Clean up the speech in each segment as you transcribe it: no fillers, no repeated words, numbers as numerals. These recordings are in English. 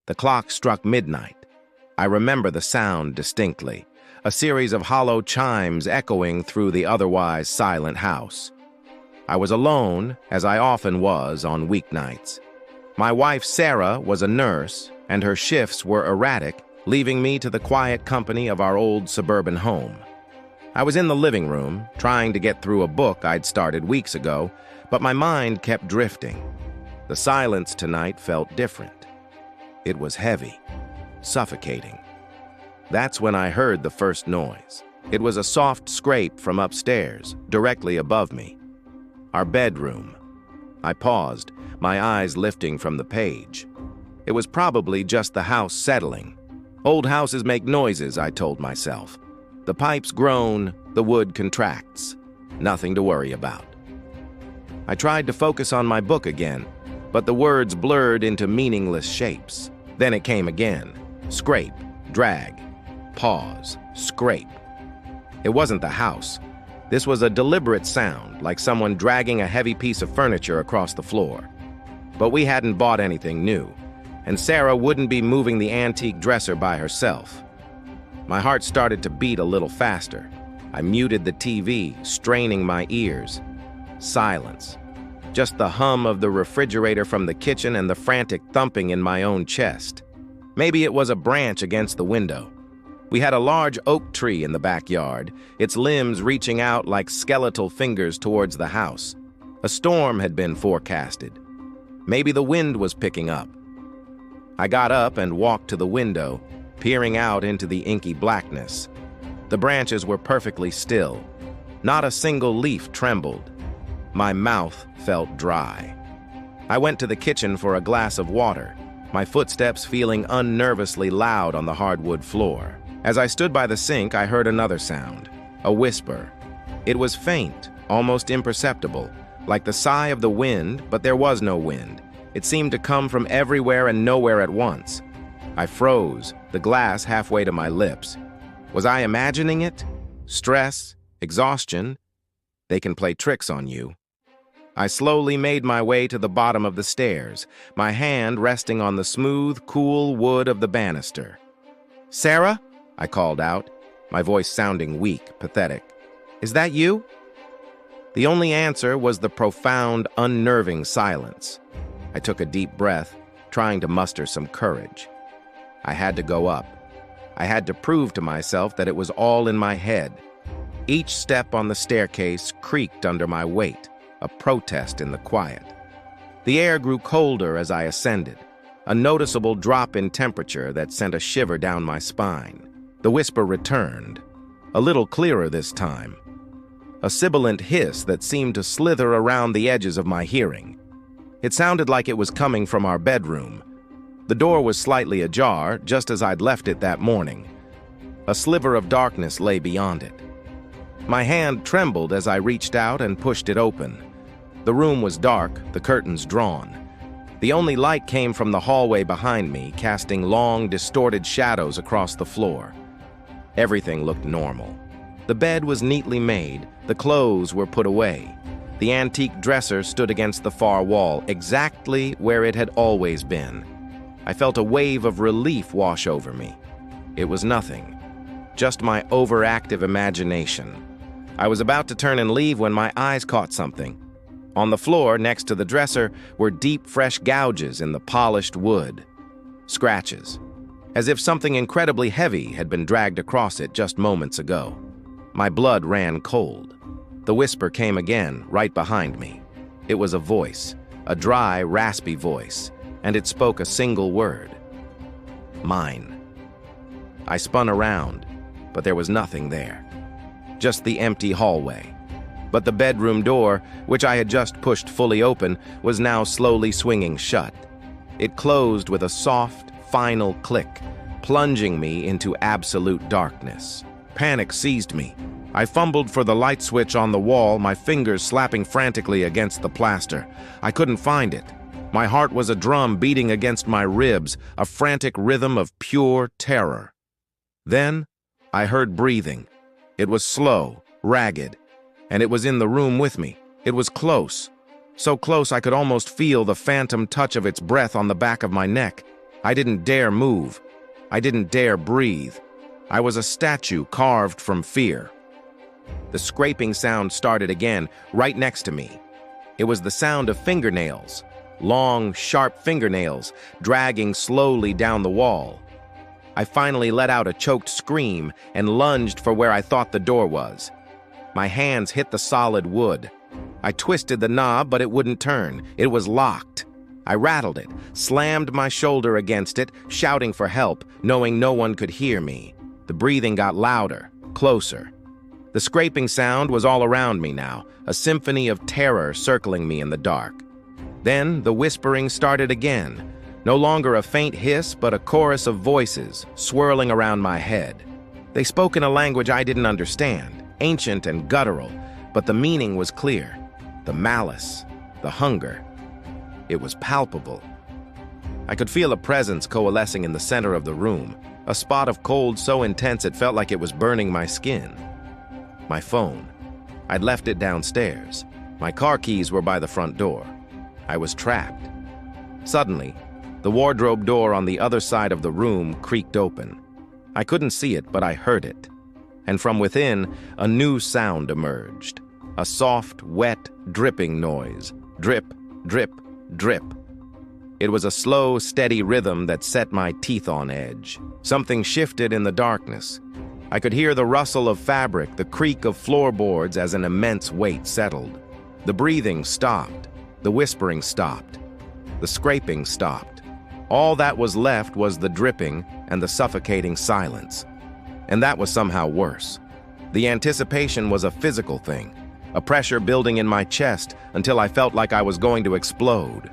The clock struck midnight. I remember the sound distinctly, a series of hollow chimes echoing through the otherwise silent house. I was alone, as I often was on weeknights. My wife, Sarah, was a nurse, and her shifts were erratic, leaving me to the quiet company of our old suburban home. I was in the living room, trying to get through a book I'd started weeks ago, but my mind kept drifting. The silence tonight felt different. It was heavy, suffocating. That's when I heard the first noise. It was a soft scrape from upstairs, directly above me. Our bedroom. I paused, my eyes lifting from the page. It was probably just the house settling. Old houses make noises, I told myself. The pipes groan, the wood contracts. Nothing to worry about. I tried to focus on my book again, but the words blurred into meaningless shapes. Then it came again. Scrape, drag, pause, scrape. It wasn't the house. This was a deliberate sound, like someone dragging a heavy piece of furniture across the floor. But we hadn't bought anything new, and Sarah wouldn't be moving the antique dresser by herself. My heart started to beat a little faster. I muted the TV, straining my ears. Silence. Just the hum of the refrigerator from the kitchen and the frantic thumping in my own chest. Maybe it was a branch against the window. We had a large oak tree in the backyard, its limbs reaching out like skeletal fingers towards the house. A storm had been forecasted. Maybe the wind was picking up. I got up and walked to the window, peering out into the inky blackness. The branches were perfectly still. Not a single leaf trembled. My mouth felt dry. I went to the kitchen for a glass of water, my footsteps feeling unnervously loud on the hardwood floor. As I stood by the sink, I heard another sound, a whisper. It was faint, almost imperceptible, like the sigh of the wind, but there was no wind. It seemed to come from everywhere and nowhere at once. I froze, the glass halfway to my lips. Was I imagining it? Stress, exhaustion, they can play tricks on you. I slowly made my way to the bottom of the stairs, my hand resting on the smooth, cool wood of the banister. "Sarah?" I called out, my voice sounding weak, pathetic. "Is that you?" The only answer was the profound, unnerving silence. I took a deep breath, trying to muster some courage. I had to go up. I had to prove to myself that it was all in my head. Each step on the staircase creaked under my weight, a protest in the quiet. The air grew colder as I ascended, a noticeable drop in temperature that sent a shiver down my spine. The whisper returned, a little clearer this time. A sibilant hiss that seemed to slither around the edges of my hearing. It sounded like it was coming from our bedroom. The door was slightly ajar, just as I'd left it that morning. A sliver of darkness lay beyond it. My hand trembled as I reached out and pushed it open. The room was dark, the curtains drawn. The only light came from the hallway behind me, casting long, distorted shadows across the floor. Everything looked normal. The bed was neatly made, the clothes were put away. The antique dresser stood against the far wall, exactly where it had always been. I felt a wave of relief wash over me. It was nothing, just my overactive imagination. I was about to turn and leave when my eyes caught something. On the floor next to the dresser were deep, fresh gouges in the polished wood. Scratches, as if something incredibly heavy had been dragged across it just moments ago. My blood ran cold. The whisper came again, right behind me. It was a voice, a dry, raspy voice, and it spoke a single word. Mine. I spun around, but there was nothing there. Just the empty hallway. But the bedroom door, which I had just pushed fully open, was now slowly swinging shut. It closed with a soft, final click, plunging me into absolute darkness. Panic seized me. I fumbled for the light switch on the wall, my fingers slapping frantically against the plaster. I couldn't find it. My heart was a drum beating against my ribs, a frantic rhythm of pure terror. Then I heard breathing. It was slow, ragged, and it was in the room with me. It was close, so close I could almost feel the phantom touch of its breath on the back of my neck. I didn't dare move. I didn't dare breathe. I was a statue carved from fear. The scraping sound started again, right next to me. It was the sound of fingernails, long, sharp fingernails, dragging slowly down the wall. I finally let out a choked scream and lunged for where I thought the door was. My hands hit the solid wood. I twisted the knob, but it wouldn't turn. It was locked. I rattled it, slammed my shoulder against it, shouting for help, knowing no one could hear me. The breathing got louder, closer. The scraping sound was all around me now, a symphony of terror circling me in the dark. Then the whispering started again, no longer a faint hiss, but a chorus of voices swirling around my head. They spoke in a language I didn't understand, ancient and guttural, but the meaning was clear. The malice, the hunger. It was palpable. I could feel a presence coalescing in the center of the room, a spot of cold so intense it felt like it was burning my skin. My phone. I'd left it downstairs. My car keys were by the front door. I was trapped. Suddenly, the wardrobe door on the other side of the room creaked open. I couldn't see it, but I heard it. And from within, a new sound emerged. A soft, wet, dripping noise. Drip, drip, drip. It was a slow, steady rhythm that set my teeth on edge. Something shifted in the darkness. I could hear the rustle of fabric, the creak of floorboards as an immense weight settled. The breathing stopped. The whispering stopped. The scraping stopped. All that was left was the dripping and the suffocating silence. And that was somehow worse. The anticipation was a physical thing, a pressure building in my chest until I felt like I was going to explode.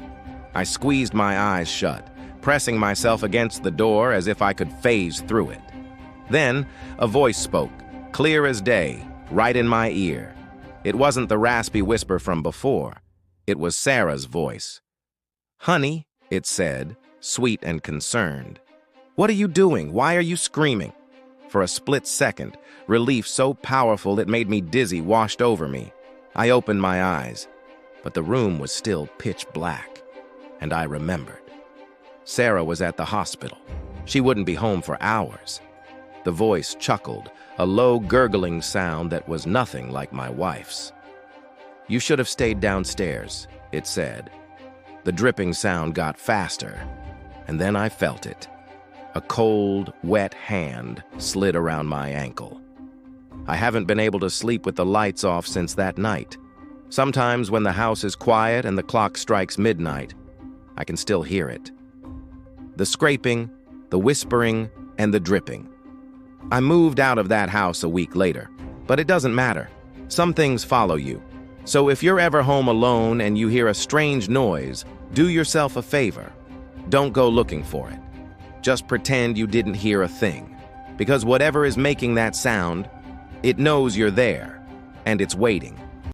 I squeezed my eyes shut, pressing myself against the door as if I could phase through it. Then, a voice spoke, clear as day, right in my ear. It wasn't the raspy whisper from before. It was Sarah's voice. "Honey," it said, sweet and concerned. "What are you doing? Why are you screaming?" For a split second, relief so powerful it made me dizzy washed over me. I opened my eyes, but the room was still pitch black, and I remembered. Sarah was at the hospital. She wouldn't be home for hours. The voice chuckled, a low gurgling sound that was nothing like my wife's. "You should have stayed downstairs," it said. The dripping sound got faster, and then I felt it. A cold, wet hand slid around my ankle. I haven't been able to sleep with the lights off since that night. Sometimes when the house is quiet and the clock strikes midnight, I can still hear it. The scraping, the whispering, and the dripping. I moved out of that house a week later, but it doesn't matter. Some things follow you. So if you're ever home alone and you hear a strange noise, do yourself a favor. Don't go looking for it. Just pretend you didn't hear a thing. Because whatever is making that sound, it knows you're there, and it's waiting.